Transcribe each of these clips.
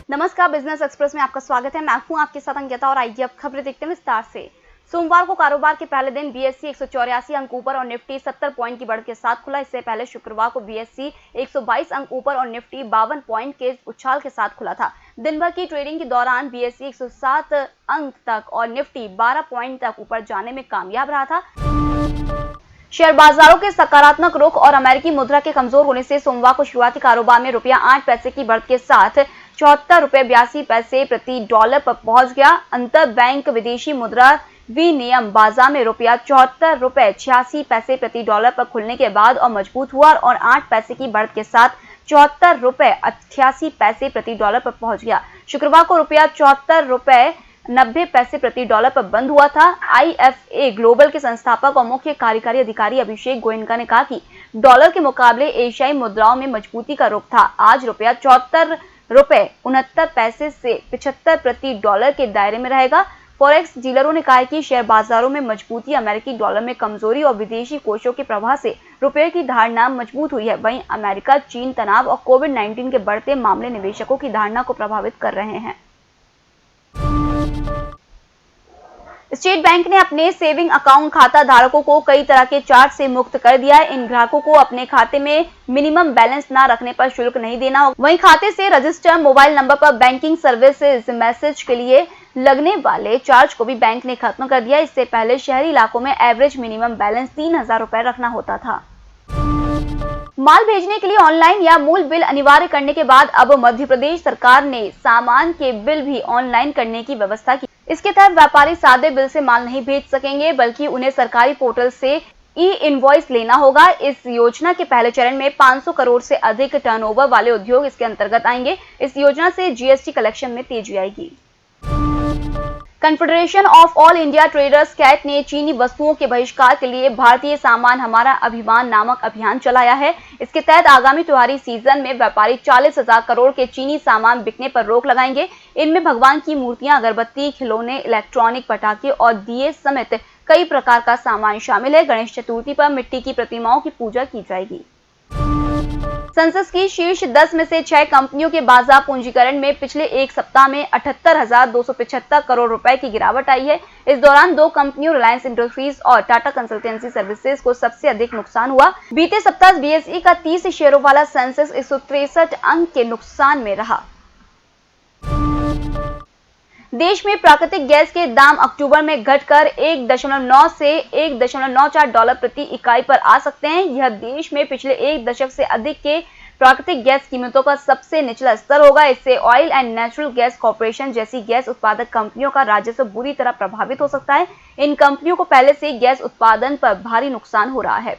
नमस्कार, business express में आपका स्वागत है। मैं हूं आपके साथ अंकिता और आइए अब खबरें देखते हैं विस्तार से। सोमवार को कारोबार के पहले दिन बीएसई 184 अंक ऊपर और निफ्टी 70 पॉइंट की बढ़त के साथ खुला। इससे पहले शुक्रवार को बीएसई 122 अंक ऊपर और निफ्टी 52 पॉइंट के उछाल के साथ खुला था। दिन भर की ट्रेडिंग के दौरान बीएसई 107 अंक तक और निफ्टी 12 पॉइंट तक ऊपर जाने में कामयाब रहा था। शेयर बाजारों के सकारात्मक रुख और अमेरिकी मुद्रा के कमजोर होने से सोमवार को शुरुआती कारोबार में रुपया 8 पैसे की बढ़त के साथ 74 रुपये 82 पैसे प्रति डॉलर पर पहुंच गया। अंतर बैंक विदेशी मुद्रा विनिमय बाजार में रुपया 74 रुपये 86 पैसे प्रति डॉलर पर खुलने के बाद और मजबूत हुआ और 8 पैसे की बढ़त के साथ 74 रुपये 88 पैसे प्रति डॉलर पर पहुंच गया। शुक्रवार को रुपया 74 रुपये 90 पैसे प्रति डॉलर पर बंद हुआ था। आईएफए ग्लोबल के संस्थापक और मुख्य कार्यकारी अधिकारी अभिषेक गोयनका ने कहा कि डॉलर के मुकाबले एशियाई मुद्राओं में मजबूती का रुख था। आज रुपया 74 रुपये 69 पैसे से 75 प्रति डॉलर के दायरे में रहेगा। फॉरेक्स डीलरों ने कहा है कि शेयर बाजारों में मजबूती, अमेरिकी डॉलर में कमजोरी और विदेशी कोषों के प्रवाह से रुपये की धारणा मजबूत हुई है। वहीं अमेरिका चीन तनाव और कोविड-19 के बढ़ते मामले निवेशकों की धारणा को प्रभावित कर रहे हैं। स्टेट बैंक ने अपने सेविंग अकाउंट खाता धारकों को कई तरह के चार्ज से मुक्त कर दिया है। इन ग्राहकों को अपने खाते में मिनिमम बैलेंस न रखने पर शुल्क नहीं देना होगा। वहीं खाते से रजिस्टर्ड मोबाइल नंबर पर बैंकिंग सर्विसेज मैसेज के लिए लगने वाले चार्ज को भी बैंक ने खत्म कर दिया। इससे पहले शहरी इलाकों में एवरेज मिनिमम बैलेंस 3000 रुपए रखना होता था। माल भेजने के लिए ऑनलाइन या मूल बिल अनिवार्य करने के बाद अब मध्य प्रदेश सरकार ने सामान के बिल भी ऑनलाइन करने की व्यवस्था की। इसके तहत व्यापारी सादे बिल से माल नहीं भेज सकेंगे, बल्कि उन्हें सरकारी पोर्टल से ई-इनवॉइस लेना होगा। इस योजना के पहले चरण में 500 करोड़ से अधिक टर्नओवर वाले उद्योग इसके अंतर्गत आएंगे। इस योजना से जीएसटी कलेक्शन में तेजी आएगी। Confederation of All India Traders CAIT ने चीनी वस्तुओं के बहिष्कार के लिए भारतीय सामान हमारा अभिमान नामक अभियान चलाया है। इसके तहत आगामी त्योहारी सीजन में व्यापारी 40,000 करोड़ के चीनी सामान बिकने पर रोक लगाएंगे। इनमें भगवान की मूर्तियां, अगरबत्ती, खिलौने, इलेक्ट्रॉनिक पटाखे और दिए समेत कई प्रकार का सामान शामिल है। गणेश चतुर्थी पर मिट्टी की प्रतिमाओं की पूजा की जाएगी। सेंसेक्स की शीर्ष 10 में से 6 कंपनियों के बाजार पूंजीकरण में पिछले एक सप्ताह में 78,275 करोड़ रुपए की गिरावट आई है। इस दौरान 2 कंपनियों रिलायंस इंडस्ट्रीज और टाटा कंसल्टेंसी सर्विसेज को सबसे अधिक नुकसान हुआ। बीते सप्ताह बीएसई का 30 शेयरों वाला सेंसेक्स 163 अंक के नुकसान में रहा। देश में प्राकृतिक गैस के दाम अक्टूबर में घटकर 1.9 से 1.94 डॉलर प्रति इकाई पर आ सकते हैं। यह देश में पिछले एक दशक से अधिक के प्राकृतिक गैस कीमतों का सबसे निचला स्तर होगा। इससे oil and natural gas corporation जैसी गैस उत्पादक कंपनियों का राजस्व बुरी तरह प्रभावित हो सकता है। इन कंपनियों को पहले से गैस उत्पादन पर भारी नुकसान हो रहा है।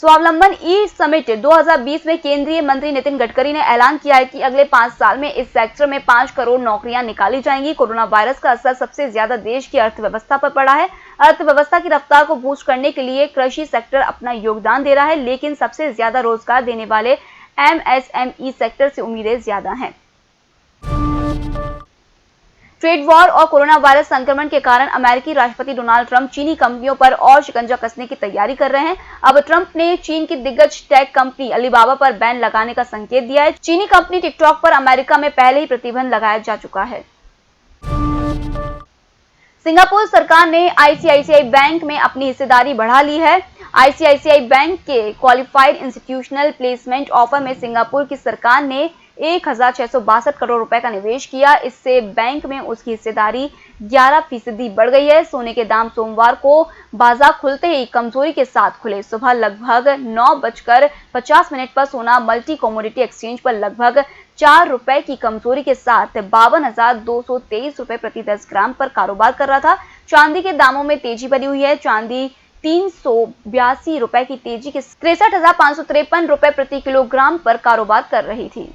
स्वावलंबन ई समिट 2020 में केंद्रीय मंत्री नितिन गडकरी ने ऐलान किया है कि अगले 5 साल में इस सेक्टर में 5 करोड़ नौकरियां निकाली जाएंगी। कोरोना वायरस का असर सबसे ज्यादा देश की अर्थव्यवस्था पर पड़ा है। अर्थव्यवस्था की रफ्तार को बूस्ट करने के लिए कृषि सेक्टर अपना योगदान दे रहा है, लेकिन सबसे ज्यादा रोजगार देने वाले एमएसएमई सेक्टर से उम्मीदें ज्यादा हैं। ट्रेड वॉर और कोरोना वायरस संक्रमण के कारण अमेरिकी राष्ट्रपति डोनाल्ड ट्रंप चीनी कंपनियों पर और शिकंजा कसने की तैयारी कर रहे हैं। अब ट्रंप ने चीन की दिग्गज टेक कंपनी अलीबाबा पर बैन लगाने का संकेत दिया है। चीनी कंपनी टिकटॉक पर अमेरिका में पहले ही प्रतिबंध लगाया जा चुका है। सिंगापुर सरकार ने आईसीआईसीआई बैंक में अपनी हिस्सेदारी बढ़ा ली है। आईसीआईसीआई बैंक के क्वालिफाइड इंस्टीट्यूशनल प्लेसमेंट ऑफर में सिंगापुर की सरकार ने 1,662 करोड़ रुपए का निवेश किया। इससे बैंक में उसकी हिस्सेदारी 11% बढ़ गई है। सोने के दाम सोमवार को बाजार खुलते ही कमजोरी के साथ खुले। सुबह लगभग 9:50 पर सोना मल्टी कमोडिटी एक्सचेंज पर लगभग 4 रुपए की कमजोरी के साथ 52,223 रुपए प्रति 10 ग्राम पर कारोबार कर रहा था। चांदी के दामों में तेजी बनी हुई है। चांदी 382 रुपए की तेजी के 63,553 रुपए प्रति किलोग्राम पर कारोबार कर रही थी।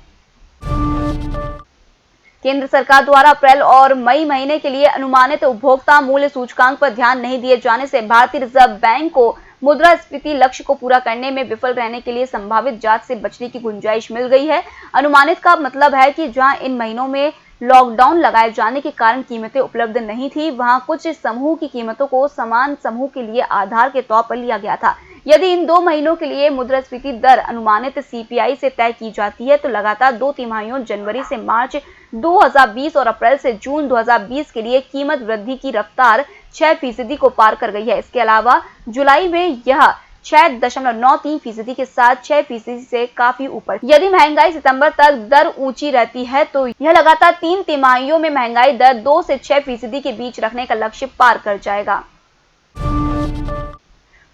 केंद्र सरकार द्वारा अप्रैल और मई महीने के लिए अनुमानित उपभोक्ता मूल्य सूचकांक पर ध्यान नहीं दिए जाने से भारतीय रिजर्व बैंक को मुद्रास्फीति लक्ष्य को पूरा करने में विफल रहने के लिए संभावित जांच से बचने की गुंजाइश मिल गई है। अनुमानित का मतलब है कि जहां इन महीनों में लॉकडाउन लगाए जाने के कारण कीमतें उपलब्ध नहीं थी, वहां कुछ समूह की कीमतों को समान समूह के लिए आधार के तौर पर लिया गया था। यदि इन 2 महीनों के लिए मुद्रास्फीति दर अनुमानित सीपीआई से तय की जाती है तो लगातार 2 तिमाहियों जनवरी से मार्च 2020 और अप्रैल से जून 2020 के लिए कीमत वृद्धि की रफ्तार 6% को पार कर गई है। इसके अलावा जुलाई में यह 6.93% के साथ 6% से काफी ऊपर। यदि महंगाई सितंबर तक दर ऊंची रहती है तो यह लगातार 3 तिमाहियों में महंगाई दर 2 से 6% के बीच रखने का लक्ष्य पार कर जाएगा।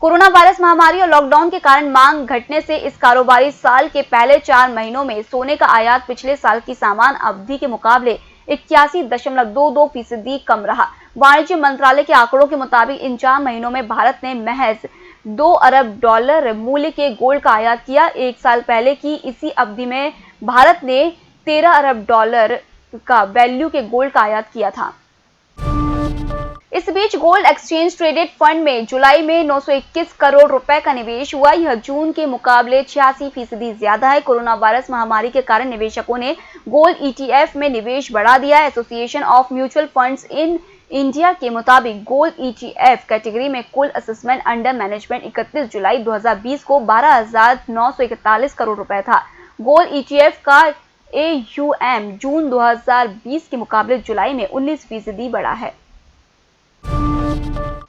कोरोना वायरस महामारी और लॉकडाउन के कारण मांग घटने से इस कारोबारी साल के पहले 4 महीनों में सोने का आयात पिछले साल की समान अवधि के मुकाबले 81.22% कम रहा। वाणिज्य मंत्रालय के आंकड़ों के मुताबिक इन 4 महीनों में भारत ने महज $2 अरब मूल्य के गोल्ड का आयात किया। एक साल पहले की इसी अवधि में भारत ने $13 अरब का वैल्यू के गोल्ड का आयात किया था। इस बीच गोल्ड एक्सचेंज ट्रेडेड फंड में जुलाई में 921 करोड़ रुपए का निवेश हुआ। यह जून के मुकाबले 86% ज्यादा है। कोरोना वायरस महामारी के कारण निवेशकों ने गोल्ड ETF में निवेश बढ़ा दिया है। Association of mutual funds in India के मुताबिक गोल्ड ETF कैटेगरी में कुल असेसमेंट अंडर मैनेजमेंट 31 जुलाई 2020 को 12,941 करोड़ रुपए था। गोल्ड ETF का AUM जून 2020 के मुकाबले जुलाई में 19% बढ़ा है।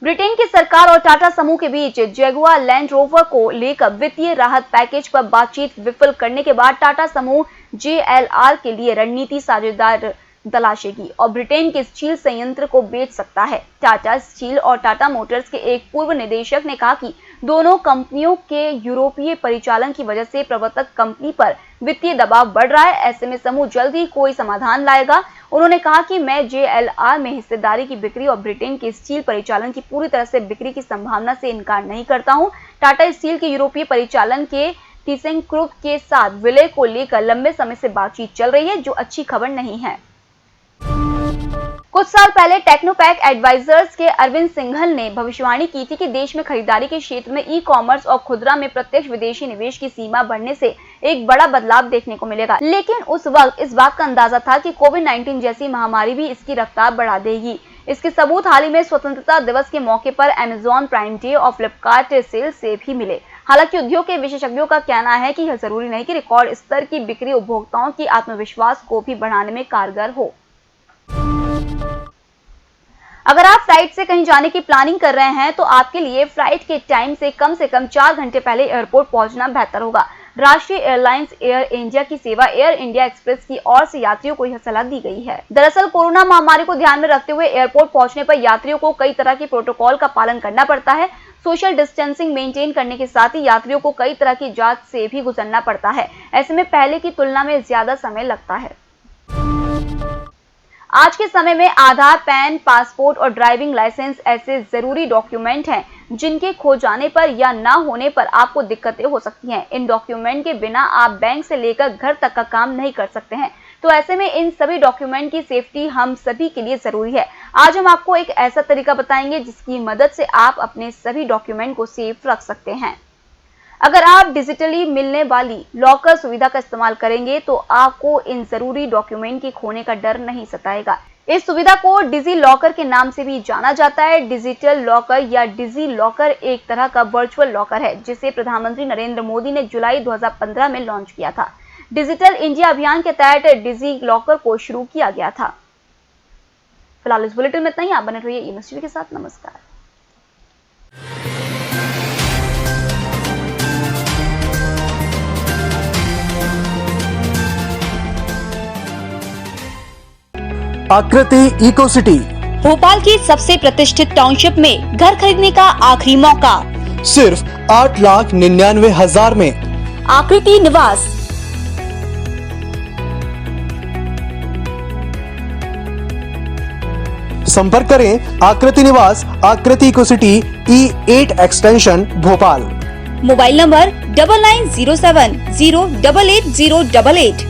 ब्रिटेन की सरकार और टाटा समूह के बीच जगुआर लैंड रोवर को लेकर वित्तीय राहत पैकेज पर बातचीत विफल करने के बाद टाटा समूह JLR के लिए रणनीति साझेदार तलाशेगी और ब्रिटेन के स्टील संयंत्र को बेच सकता है। टाटा स्टील और टाटा मोटर्स के एक पूर्व निदेशक ने कहा कि दोनों कंपनियों के यूरोपीय परिचालन की वजह से प्रवर्तक कंपनी पर वित्तीय दबाव बढ़ रहा है। ऐसे में समूह जल्द ही कोई समाधान लाएगा। उन्होंने कहा कि मैं JLR में हिस्सेदारी की बिक्री और ब्रिटेन के स्टील परिचालन की पूरी तरह से बिक्री की संभावना से इनकार नहीं करता हूं। टाटा स्टील के यूरोपीय परिचालन के थीसेंक्रुप के साथ विलय को लेकर लंबे समय से बातचीत चल रही है, जो अच्छी खबर नहीं है। कुछ साल पहले टेक्नोपैक एडवाइजर्स के अरविंद सिंघल ने भविष्यवाणी की थी कि देश में खरीदारी के क्षेत्र में ई-कॉमर्स और खुदरा में प्रत्यक्ष विदेशी निवेश की सीमा बढ़ने से एक बड़ा बदलाव देखने को मिलेगा। लेकिन उस वक्त इस बात का अंदाजा था कि कोविड-19 जैसी महामारी भी इसकी रफ्तार बढ़ा देगी। इसके सबूत हाल ही में स्वतंत्रता दिवस के मौके पर अमेजॉन प्राइम डे और फ्लिपकार्ट सेल से भी मिले। हालांकि उद्योग के विशेषज्ञों का कहना है कि यह जरूरी नहीं कि रिकॉर्ड स्तर की बिक्री उपभोक्ताओं की आत्मविश्वास को भी बढ़ाने में कारगर हो। अगर आप फ्लाइट से कहीं जाने की प्लानिंग कर रहे हैं तो आपके लिए फ्लाइट के टाइम से कम 4 घंटे पहले एयरपोर्ट पहुंचना बेहतर होगा। राष्ट्रीय एयरलाइंस एयर इंडिया की सेवा एयर इंडिया एक्सप्रेस की ओर से यात्रियों को यह सलाह दी गई है। दरअसल कोरोना महामारी को ध्यान में रखते हुए एयरपोर्ट पहुंचने पर यात्रियों को कई तरह के प्रोटोकॉल का पालन करना पड़ता है। सोशल डिस्टेंसिंग मेंटेन करने के साथ ही यात्रियों को कई तरह की जांच से भी गुजरना पड़ता है। ऐसे में पहले की तुलना में ज्यादा समय लगता है। आज के समय में आधार, पैन, पासपोर्ट और ड्राइविंग लाइसेंस ऐसे जरूरी डॉक्यूमेंट हैं जिनके खो जाने पर या ना होने पर आपको दिक्कतें हो सकती हैं। इन डॉक्यूमेंट के बिना आप बैंक से लेकर घर तक का काम नहीं कर सकते हैं। तो ऐसे में इन सभी डॉक्यूमेंट की सेफ्टी हम सभी के लिए जरूरी है। आज हम आपको एक ऐसा तरीका बताएंगे जिसकी मदद से आप अपने सभी डॉक्यूमेंट को सेफ रख सकते हैं। अगर आप डिजिटली मिलने वाली लॉकर सुविधा का इस्तेमाल करेंगे तो आपको इन जरूरी डॉक्यूमेंट के खोने का डर नहीं सताएगा। इस सुविधा को डिजी लॉकर के नाम से भी जाना जाता है। डिजिटल लॉकर या डिजी लॉकर एक तरह का वर्चुअल लॉकर है जिसे प्रधानमंत्री नरेंद्र मोदी ने जुलाई 2015 में लॉन्च किया था। डिजिटल इंडिया अभियान के तहत डिजी लॉकर को शुरू किया गया था। फिलहाल इस बुलेटिन में इतना ही। आप बने रहिए EMS TV के साथ। नमस्कार। आकृति इको सिटी, भोपाल की सबसे प्रतिष्ठित टाउनशिप में घर खरीदने का आखिरी मौका सिर्फ 8,99,000 में। आकृति निवास। संपर्क करें Aakriti Niwas, Aakriti eco city, E8 extension, Bhopal. Mobile number 9907088088।